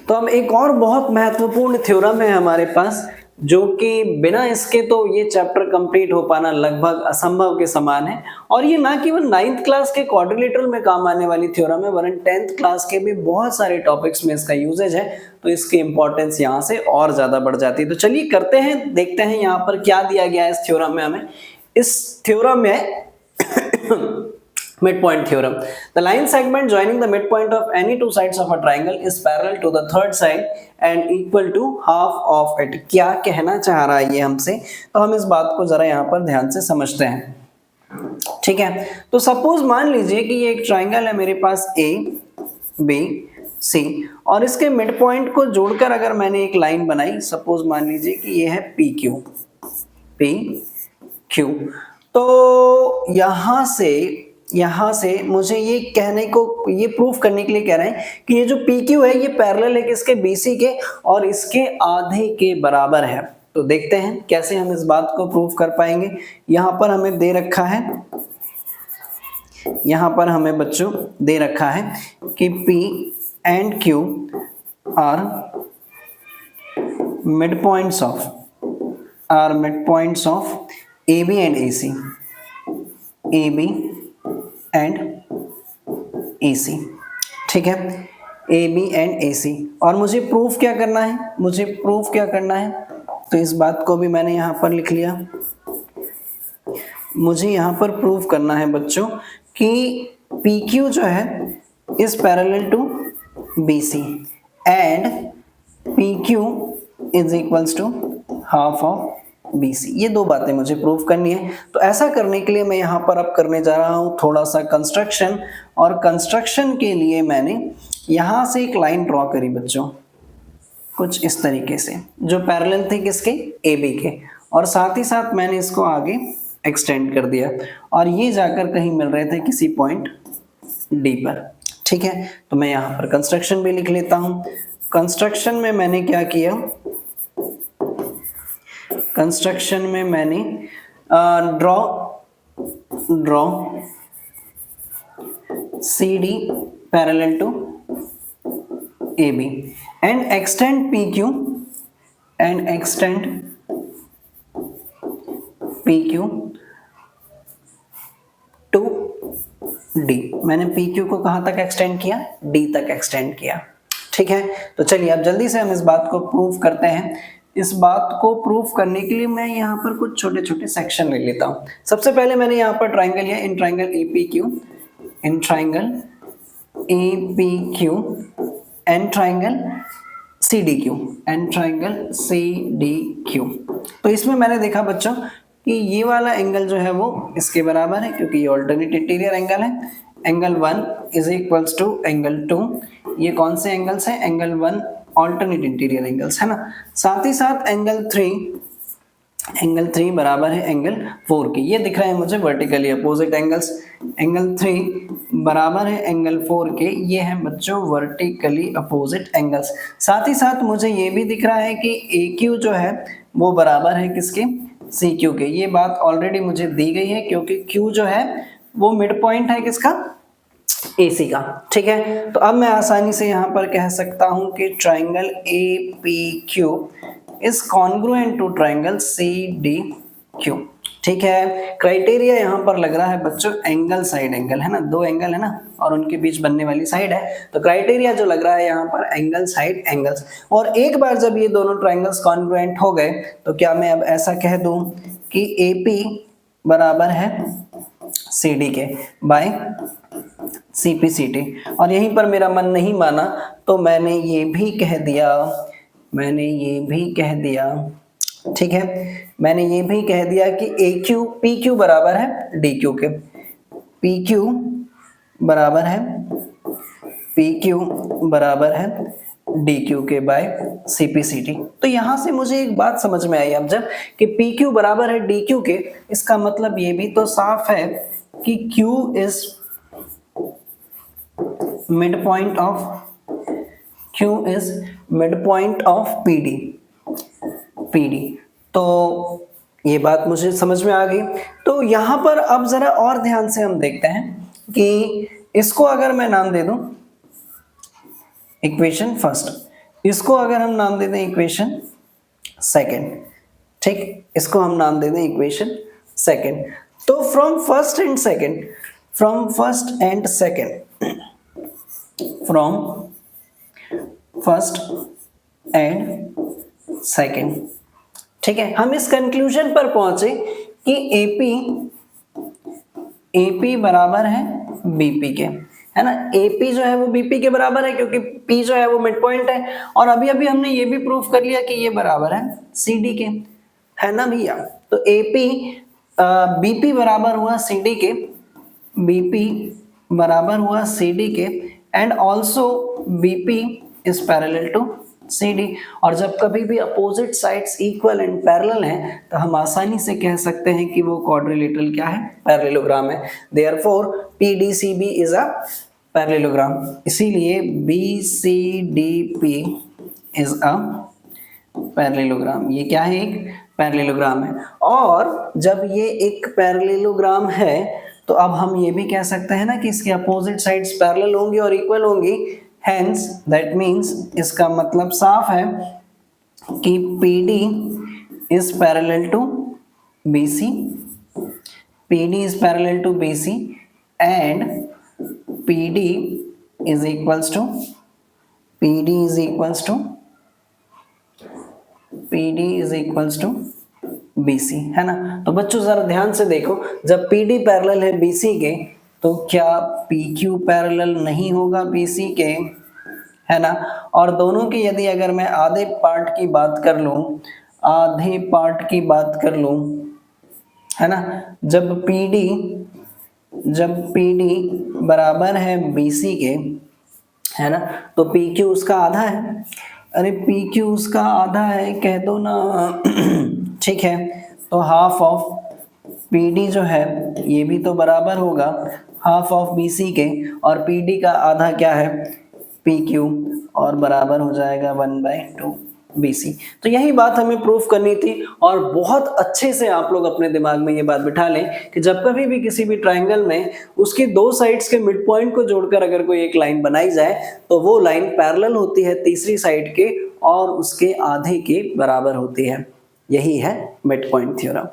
तो अब एक और बहुत महत्वपूर्ण थ्योरम है हमारे पास, जो कि बिना इसके तो ये चैप्टर कंप्लीट हो पाना लगभग असंभव के समान है। और ये ना केवल 9th क्लास के क्वाड्रिलेटरल में काम आने वाली थ्योरम है, वरन 10th क्लास के भी बहुत सारे टॉपिक्स में इसका यूजेज है, तो इसकी इंपॉर्टेंस यहाँ से और ज्यादा बढ़ जाती है। तो चलिए करते हैं, देखते हैं यहाँ पर क्या दिया गया है इस थ्योरम में हमें। इस थ्योरम में midpoint theorem, the line segment joining the midpoint of any two sides of a triangle is parallel to the third side and equal to half of it। क्या कहना चाह रहा है ये हमसे, तो हम इस बात को जरा यहाँ पर ध्यान से समझते हैं। ठीक है, तो सपोज मान लीजिए कि ये एक ट्राइंगल है मेरे पास A B C, और इसके मिड पॉइंट को जोड़कर अगर मैंने एक लाइन बनाई, सपोज मान लीजिए कि ये है PQ, तो यहाँ से मुझे ये कहने को, ये प्रूफ करने के लिए कह रहे हैं कि ये जो PQ है ये पैरेलल है किसके, BC के, और इसके आधे के बराबर है। तो देखते हैं कैसे हम इस बात को प्रूफ कर पाएंगे। यहाँ पर हमें दे रखा है, यहाँ पर हमें बच्चों दे रखा है कि P and Q are midpoints of AB and AC, AB and AC। ठीक है, AB एंड AC, और मुझे प्रूफ क्या करना है, तो इस बात को भी मैंने यहाँ पर लिख लिया। मुझे यहाँ पर प्रूफ करना है बच्चों कि PQ जो है is parallel to BC and PQ is equals to half of BC। ये दो बातें मुझे प्रूफ करनी है। तो ऐसा करने के लिए मैं यहाँ पर अब करने जा रहा हूँ थोड़ा सा कंस्ट्रक्शन, और कंस्ट्रक्शन के लिए मैंने यहाँ से एक लाइन ड्रॉ करी बच्चों, कुछ इस तरीके से, जो पैरेलल थे किसके, AB के, और साथ ही साथ मैंने इसको आगे एक्सटेंड कर दिया, और ये जाकर कहीं मिल रहे थे किसी पॉइंट D पर। ठीक है, तो मैं यहाँ पर कंस्ट्रक्शन भी लिख लेता हूँ। कंस्ट्रक्शन में मैंने क्या किया, कंस्ट्रक्शन में मैंने draw CD parallel to AB and extend PQ to D। मैंने PQ को कहाँ तक एक्सटेंड किया, D तक एक्सटेंड किया। ठीक है, तो चलिए अब जल्दी से हम इस बात को प्रूफ करते हैं। इस बात को प्रूफ करने के लिए मैं यहाँ पर कुछ छोटे छोटे सेक्शन ले लेता हूँ। सबसे पहले मैंने यहाँ पर ट्राइंगल लिया, in triangle APQ and triangle CDQ। तो इसमें मैंने देखा बच्चों कि ये वाला एंगल जो है वो इसके बराबर है, क्योंकि ये ऑल्टरनेट इंटीरियर एंगल है। Angle 1 is equals to angle 2। ये कौन से एंगल्स हैं, एंगल 1 ऑल्टरनेट इंटीरियर एंगल्स है ना। साथ ही साथ एंगल 3 बराबर है एंगल 4 के। ये दिख रहे हैं मुझे वर्टिकली अपोजिट एंगल्स। एंगल 3 बराबर है एंगल 4 के, ये है बच्चों वर्टिकली अपोजिट एंगल्स। साथ ही साथ मुझे ये भी दिख रहा है कि AQ जो है वो बराबर है किसके, CQ के। ये बात ऑलरेडी मुझे दी गई है, क्योंकि Q जो है वो मिड पॉइंट है किसका, AC का। ठीक है, तो अब मैं आसानी से यहाँ पर कह सकता हूँ कि triangle APQ is congruent to triangle CDQ। ठीक है, क्राइटेरिया यहाँ पर लग रहा है बच्चों एंगल साइड एंगल है ना, दो एंगल है ना और उनके बीच बनने वाली साइड है, तो क्राइटेरिया जो लग रहा है यहाँ पर एंगल साइड एंगल्स। और एक बार जब ये दोनों ट्राइंगल्स कॉन्ग्रुएंट हो गए, तो क्या मैं अब ऐसा कह दूं कि AP बराबर है CD के बाय CPCT। और यहीं पर मेरा मन नहीं माना, तो मैंने ये भी कह दिया, ठीक है, मैंने ये भी कह दिया कि PQ बराबर है DQ के, PQ बराबर है DQ के बाय CPCT। तो यहां से मुझे एक बात समझ में आई अब जब कि PQ बराबर है DQ के, इसका मतलब ये भी तो साफ है कि Q is midpoint of PD। तो ये बात मुझे समझ में आ गई। तो यहाँ पर अब जरा और ध्यान से हम देखते हैं कि इसको अगर मैं नाम दे दूं इक्वेशन फर्स्ट, इसको अगर हम नाम दे दें इक्वेशन सेकंड, ठीक, इसको हम नाम दे दें इक्वेशन सेकंड। तो from first and second, from first and second, ठीक है, हम इस कंक्लूजन पर पहुंचे कि एपी बराबर है बीपी के, है ना। एपी जो है वो बीपी के बराबर है क्योंकि पी जो है वो मिड पॉइंट है, और अभी अभी हमने ये भी प्रूफ कर लिया कि ये बराबर है सीडी के, है ना भैया। तो एपी बीपी बराबर हुआ सीडी के, बीपी बराबर हुआ सीडी के, and also BP is parallel to CD। और जब कभी भी opposite sides equal and parallel हैं तो हम आसानी से कह सकते हैं कि वो क्वाड्रिलेटरल क्या है, पैरेललोग्राम है। Therefore PDCB is a parallelogram, इसीलिए BCDP इज अ पैरेललोग्राम। ये क्या है, एक पैरेललोग्राम है। और जब ये एक पैरेललोग्राम है तो अब हम ये भी कह सकते हैं ना कि इसके अपोजिट साइड्स पैरेलल होंगी और इक्वल होंगी, हेंस दैट मीन्स इसका मतलब साफ है कि PD is parallel to BC, PD is parallel to BC and PD is equals to BC, है ना। तो बच्चों जरा ध्यान से देखो, जब PD पैरेलल है BC के तो क्या PQ पैरेलल नहीं होगा BC के, है ना। और दोनों की यदि अगर मैं आधे पार्ट की बात कर लूं, है ना, जब PD बराबर है BC के, है ना, तो PQ उसका आधा है। अरे PQ उसका आधा है कह दो ना ठीक है, तो हाफ ऑफ PD जो है ये भी तो बराबर होगा हाफ ऑफ BC के, और PD का आधा क्या है, PQ, और बराबर हो जाएगा 1/2 BC। तो यही बात हमें प्रूफ करनी थी, और बहुत अच्छे से आप लोग अपने दिमाग में ये बात बिठा लें कि जब कभी भी किसी भी ट्रायंगल में उसके दो साइड्स के मिड पॉइंट को जोड़कर अगर कोई एक लाइन बनाई जाए तो वो लाइन पैरेलल होती है तीसरी साइड के और उसके आधे के बराबर होती है। यही है मिड पॉइंट थ्योरम।